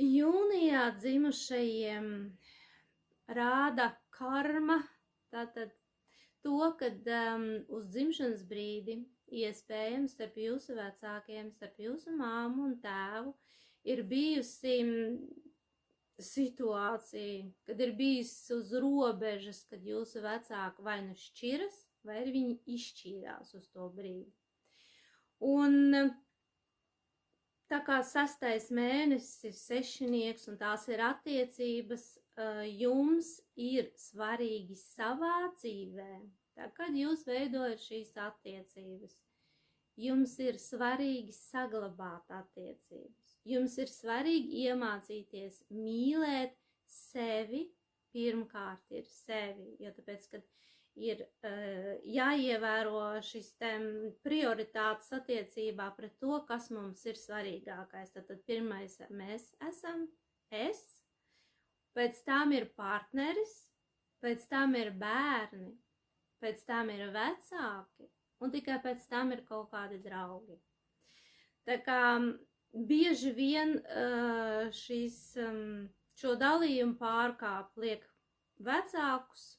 Jūnijā dzimušajiem rāda karma, tātad to, kad uz dzimšanas brīdi iespējams starp jūsu vecākiem, starp jūsu māmu un tēvu ir bijusi situācija, kad ir bijis uz robežas, kad jūsu vecāki vai nu šķiras, vai arī viņi izšķīrās uz to brīdi. Un tā kā 6. mēnesis ir sešinieks un tās ir attiecības, jums ir svarīgi savā dzīvē, tā kad jūs veidojat šīs attiecības, jums ir svarīgi saglabāt attiecības. Jums ir svarīgi iemācīties mīlēt sevi, pirmkārt ir sevi, jo tāpēc, kad ir jāievēro šis prioritātes attiecībā pret to, kas mums ir svarīgākais. Tad pirmais mēs esam es, pēc tam ir partneris, pēc tam ir bērni, pēc tam ir vecāki, un tikai pēc tam ir kaut kādi draugi. Tā kā bieži vien šo dalījumu pārkāp liek vecākus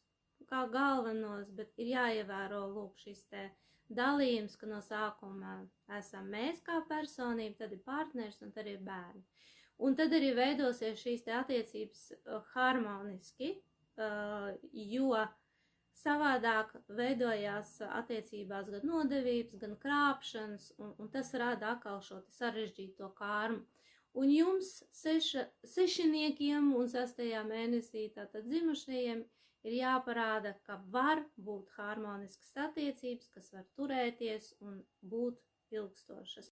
kā galvenos, bet ir jāievēro lūk šis te dalījums, ka no sākuma esam mēs kā personība, tad ir partners un tad ir bērni. Un tad arī veidosies šīs te attiecības harmoniski, jo savādāk veidojās attiecībās gan nodevības, gan krāpšanas, un tas rada atkal šo sarežģīto karmu. Un jums sešiniekiem un 6. mēnesī tātad dzimušajiem ir jāparāda, ka var būt harmoniskas attiecības, kas var turēties un būt ilgstošas.